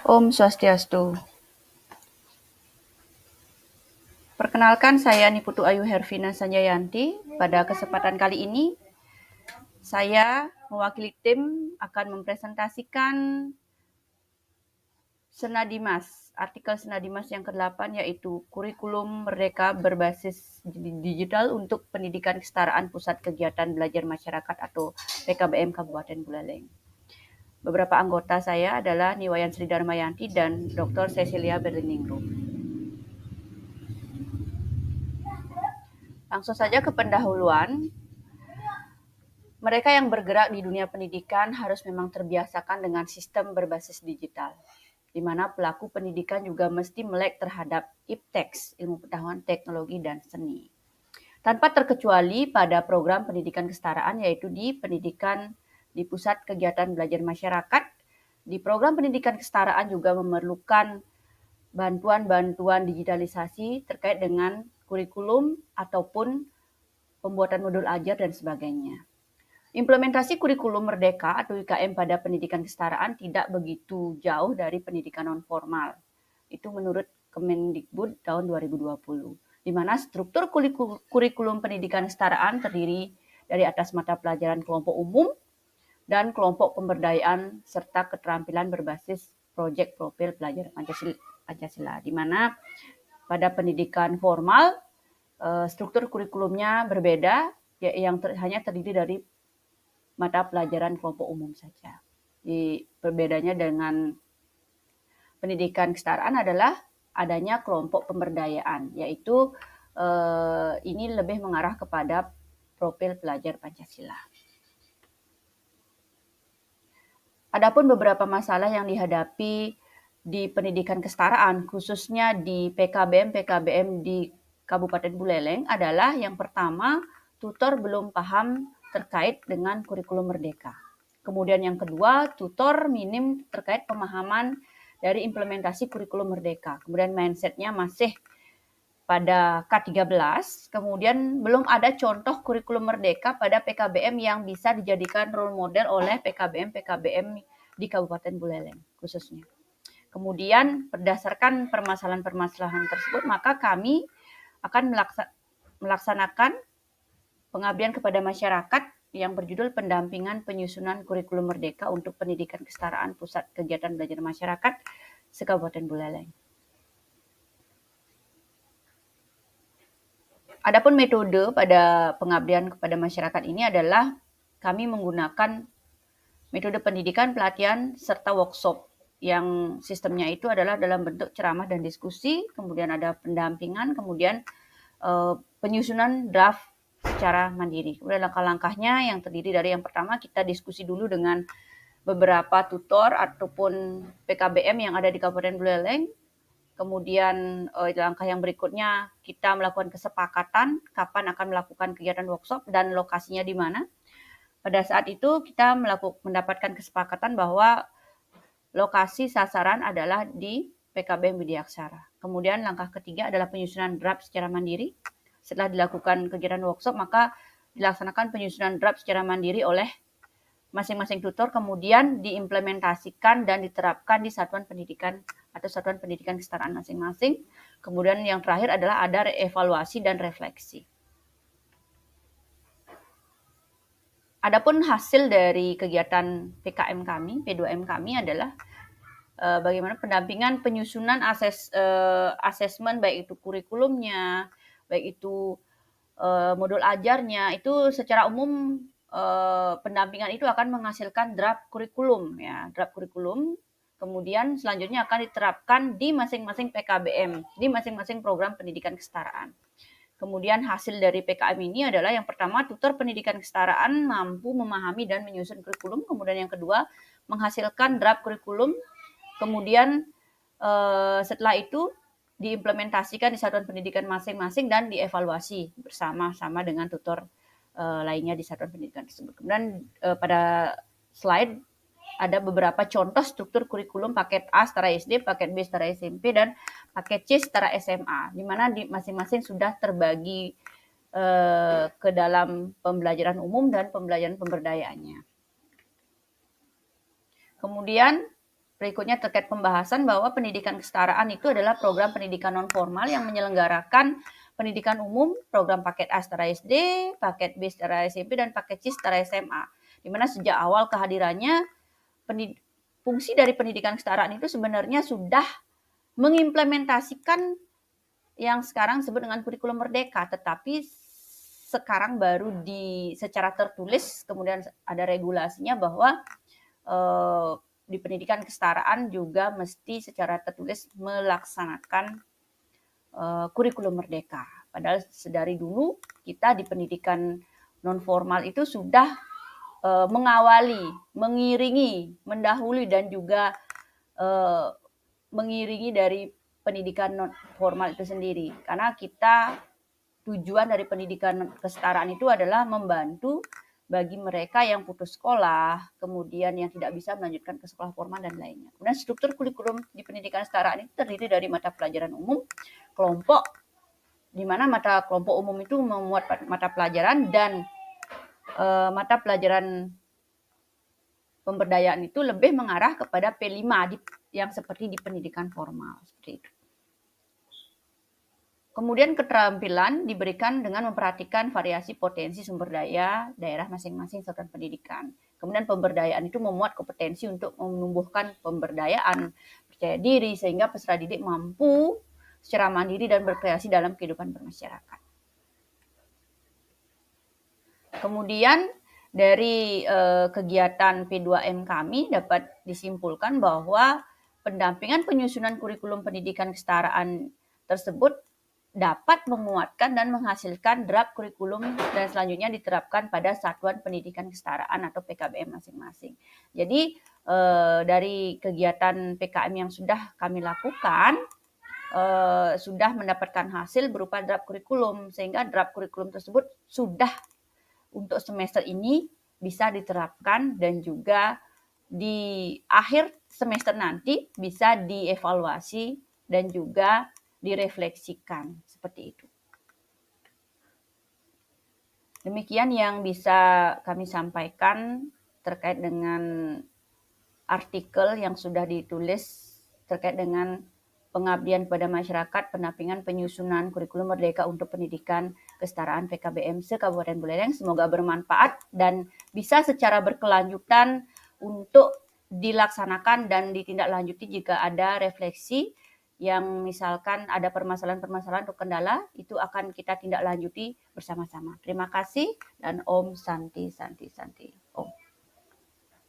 Om Swastiastu. Perkenalkan, saya Niputu Ayu Hervina Sanjayanti. Pada kesempatan kali ini, saya mewakili tim akan mempresentasikan Senadimas, artikel Senadimas yang ke-8, yaitu Kurikulum Merdeka Berbasis Digital untuk Pendidikan Kesetaraan Pusat Kegiatan Belajar Masyarakat atau PKBM Kabupaten Buleleng. Beberapa anggota saya adalah Niwayan Sri Darmayanti dan Dr. Cecilia Berlindingrum. Langsung saja ke pendahuluan. Mereka yang bergerak di dunia pendidikan harus memang terbiasakan dengan sistem berbasis digital, di mana pelaku pendidikan juga mesti melek terhadap ipteks, ilmu pengetahuan teknologi dan seni. Tanpa terkecuali pada program pendidikan kesetaraan, yaitu di pendidikan di pusat kegiatan belajar masyarakat. Di program pendidikan kesetaraan juga memerlukan bantuan-bantuan digitalisasi terkait dengan kurikulum ataupun pembuatan modul ajar dan sebagainya. Implementasi kurikulum merdeka atau IKM pada pendidikan kesetaraan tidak begitu jauh dari pendidikan non-formal. Itu menurut Kemendikbud tahun 2020, di mana struktur kurikulum pendidikan kesetaraan terdiri dari atas mata pelajaran kelompok umum dan kelompok pemberdayaan serta keterampilan berbasis proyek profil pelajar Pancasila, di mana pada pendidikan formal struktur kurikulumnya berbeda, yang hanya terdiri dari mata pelajaran kelompok umum saja. Jadi perbedaannya dengan pendidikan kesetaraan adalah adanya kelompok pemberdayaan, yaitu ini lebih mengarah kepada profil pelajar Pancasila. Adapun beberapa masalah yang dihadapi di pendidikan kesetaraan, khususnya di PKBM di Kabupaten Buleleng adalah yang pertama, tutor belum paham terkait dengan kurikulum merdeka. Kemudian yang kedua, tutor minim terkait pemahaman dari implementasi kurikulum merdeka. Kemudian mindsetnya masih pada K13, kemudian belum ada contoh kurikulum merdeka pada PKBM yang bisa dijadikan role model oleh PKBM di Kabupaten Buleleng khususnya. Kemudian berdasarkan permasalahan-permasalahan tersebut, maka kami akan melaksanakan pengabdian kepada masyarakat yang berjudul Pendampingan Penyusunan Kurikulum Merdeka untuk Pendidikan Kesetaraan Pusat Kegiatan Belajar Masyarakat se-Kabupaten Buleleng. Adapun metode pada pengabdian kepada masyarakat ini adalah kami menggunakan metode pendidikan, pelatihan, serta workshop yang sistemnya itu adalah dalam bentuk ceramah dan diskusi, kemudian ada pendampingan, kemudian penyusunan draft secara mandiri. Kemudian langkah-langkahnya yang terdiri dari yang pertama kita diskusi dulu dengan beberapa tutor ataupun PKBM yang ada di Kabupaten Buleleng. Kemudian langkah yang berikutnya kita melakukan kesepakatan kapan akan melakukan kegiatan workshop dan lokasinya di mana. Pada saat itu kita mendapatkan kesepakatan bahwa lokasi sasaran adalah di PKBM Widya Aksara. Kemudian langkah ketiga adalah penyusunan draft secara mandiri. Setelah dilakukan kegiatan workshop, maka dilaksanakan penyusunan draft secara mandiri oleh masing-masing tutor, kemudian diimplementasikan dan diterapkan di satuan pendidikan atau satuan pendidikan kesetaraan masing-masing. Kemudian yang terakhir adalah ada evaluasi dan refleksi. Adapun hasil dari kegiatan PKM kami, P2M kami adalah bagaimana pendampingan penyusunan asesmen, baik itu kurikulumnya, baik itu modul ajarnya, itu secara umum pendampingan itu akan menghasilkan draft kurikulum, ya, draft kurikulum. Kemudian selanjutnya akan diterapkan di masing-masing PKBM, di masing-masing program pendidikan kesetaraan. Kemudian hasil dari PKM ini adalah yang pertama, tutor pendidikan kesetaraan mampu memahami dan menyusun kurikulum. Kemudian yang kedua, menghasilkan draft kurikulum. Kemudian setelah itu diimplementasikan di satuan pendidikan masing-masing dan dievaluasi bersama-sama dengan tutor lainnya di satuan pendidikan tersebut. Kemudian pada slide ada beberapa contoh struktur kurikulum paket A setara SD, paket B setara SMP, dan paket C setara SMA, di mana masing-masing sudah terbagi ke dalam pembelajaran umum dan pembelajaran pemberdayaannya. Kemudian Berikutnya terkait pembahasan bahwa pendidikan kesetaraan itu adalah program pendidikan non formal yang menyelenggarakan pendidikan umum, program paket A setara SD, paket B setara SMP, dan paket C setara SMA. Di mana sejak awal kehadirannya, fungsi dari pendidikan kesetaraan itu sebenarnya sudah mengimplementasikan yang sekarang disebut dengan kurikulum merdeka, tetapi sekarang baru secara tertulis, kemudian ada regulasinya bahwa di pendidikan kesetaraan juga mesti secara tertulis melaksanakan kurikulum merdeka. Padahal sedari dulu kita di pendidikan non formal itu sudah mengawali, mengiringi, mendahului dan juga mengiringi dari pendidikan non formal itu sendiri. Karena tujuan dari pendidikan kesetaraan itu adalah membantu bagi mereka yang putus sekolah, kemudian yang tidak bisa melanjutkan ke sekolah formal dan lainnya. Kemudian struktur kurikulum di pendidikan kesetaraan itu terdiri dari mata pelajaran umum, kelompok, di mana mata kelompok umum itu memuat mata pelajaran dan mata pelajaran pemberdayaan itu lebih mengarah kepada P5 yang seperti di pendidikan formal, seperti itu. Kemudian keterampilan diberikan dengan memperhatikan variasi potensi sumber daya daerah masing-masing satuan pendidikan. Kemudian pemberdayaan itu memuat kompetensi untuk menumbuhkan pemberdayaan, percaya diri, sehingga peserta didik mampu secara mandiri dan berkreasi dalam kehidupan bermasyarakat. Kemudian dari kegiatan P2M kami dapat disimpulkan bahwa pendampingan penyusunan kurikulum pendidikan kesetaraan tersebut dapat menguatkan dan menghasilkan draft kurikulum dan selanjutnya diterapkan pada satuan pendidikan kesetaraan atau PKBM masing-masing. Jadi dari kegiatan PKM yang sudah kami lakukan sudah mendapatkan hasil berupa draft kurikulum, sehingga draft kurikulum tersebut sudah untuk semester ini bisa diterapkan dan juga di akhir semester nanti bisa dievaluasi dan juga direfleksikan, seperti itu. Demikian yang bisa kami sampaikan terkait dengan artikel yang sudah ditulis terkait dengan pengabdian pada masyarakat, pendampingan penyusunan kurikulum merdeka untuk pendidikan kesetaraan PKBM se-Kabupaten Buleleng. Semoga bermanfaat dan bisa secara berkelanjutan untuk dilaksanakan dan ditindaklanjuti jika ada refleksi yang misalkan ada permasalahan-permasalahan atau kendala, itu akan kita tindak lanjuti bersama-sama. Terima kasih dan Om Santi Santi Santi.